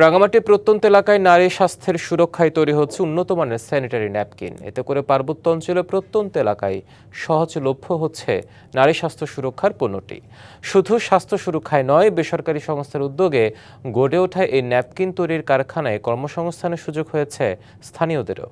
রাঙামাটি প্রত্যন্ত এলাকায় নারী স্বাস্থ্যের সুরক্ষায় তৈরি হচ্ছে উন্নত মানের স্যানিটারি ন্যাপকিন। এতে করে পার্বত্য অঞ্চলে প্রত্যন্ত এলাকায় সহজলভ্য হচ্ছে নারী স্বাস্থ্য সুরক্ষার পণ্যটি। শুধু স্বাস্থ্য সুরক্ষায় নয়, বেসরকারি সংস্থার উদ্যোগে গড়ে ওঠা এই ন্যাপকিন তৈরির কারখানায় কর্মসংস্থানের সুযোগ হয়েছে স্থানীয়দেরও।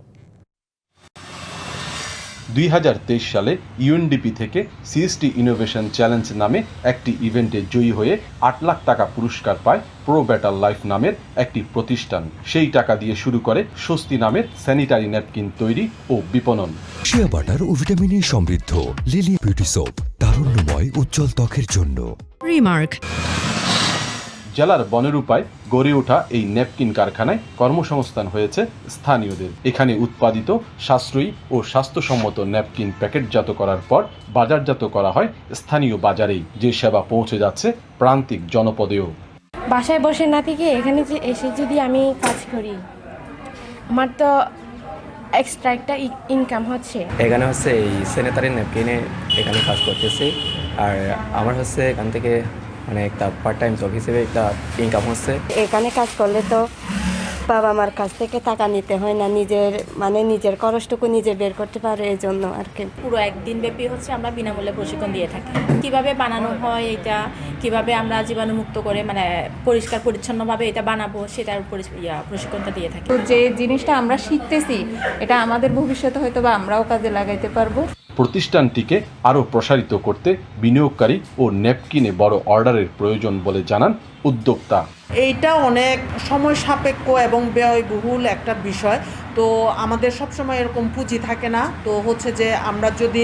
2023 সালে ইউএনডিপি থেকে সিএসটি ইনোভেশন চ্যালেঞ্জ নামে একটি ইভেন্টে জয়ী হয়ে 8 লাখ টাকা পুরস্কার পায় প্রো বেটার লাইফ নামের একটি প্রতিষ্ঠান। সেই টাকা দিয়ে শুরু করে স্বস্তি নামের স্যানিটারি ন্যাপকিন তৈরি ও বিপণন। শিয়া বাটার ও ভিটামিনে সমৃদ্ধ লিলি বিউটি সোপ, তারুণ্যময় উজ্জ্বল ত্বকের জন্য। রিমার্ক। জেলার বনেরূপায় গড়ে ওঠা এই ন্যাপকিন কারখানায় কর্মসংস্থান হয়েছে স্থানীয়দের। এখানে উৎপাদিত সাশ্রয়ী ও স্বাস্থ্যসম্মত ন্যাপকিন প্যাকেটজাত করার পর বাজারজাত করা হয় স্থানীয় বাজারেই, যে সেবা পৌঁছে যাচ্ছে প্রান্তিক জনপদেও। বাসায় বসে না থেকে এখানে যে এসে যদি আমি কাজ করি, আমার তো এক্সট্রা একটা ইনকাম হচ্ছে। এখানে হচ্ছে এই স্যানিটারি ন্যাপকিনে এখানে কাজ করতেছি, আর আমার হচ্ছে এখান থেকে মানে একটা পার্ট টাইম জব হিসেবে একটা ইনকাম হচ্ছে। এখানে কাজ করলে তো বাবা মার কাছ থেকে টাকা নিতে হয় না, নিজের খরচটুকু নিজে বের করতে পারে, এই জন্য আর কি। পুরো একদিন ব্যাপী হচ্ছে আমরা বিনামূল্যে প্রশিক্ষণ দিয়ে থাকি। কিভাবে বানানো হয়, এটা কিভাবে আমরা জীবাণুমুক্ত করে মানে পরিষ্কার পরিচ্ছন্নভাবে এটা বানাবো, সেটার প্রশিক্ষণটা দিয়ে থাকি। তো যে জিনিসটা আমরা শিখতেছি, এটা আমাদের ভবিষ্যতে হয়তো বা আমরাও কাজে লাগাইতে পারবো। প্রতিষ্ঠানটিকে আরও প্রসারিত করতে বিনিয়োগকারী ও ন্যাপকিনে বড় অর্ডারের প্রয়োজন বলে জানান উদ্যোক্তা। এইটা অনেক সময় সাপেক্ষ এবং ব্যয়বহুল একটা বিষয়, তো আমাদের সবসময় এরকম পুঁজি থাকে না। তো হচ্ছে যে আমরা যদি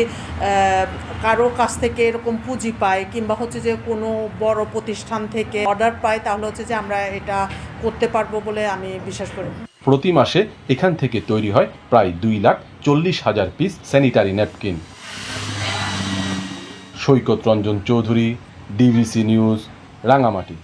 কারো কাছ থেকে এরকম পুঁজি পাই কিংবা হচ্ছে যে কোনো বড় প্রতিষ্ঠান থেকে অর্ডার পাই, তাহলে হচ্ছে যে আমরা এটা করতে পারবো বলে আমি বিশ্বাস করি। প্রতি মাসে এখান থেকে তৈরি হয় প্রায় 2,40,000 পিস স্যানিটারি ন্যাপকিন। সৈকত রঞ্জন চৌধুরী, ডিবিসি নিউজ, রাঙামাটি।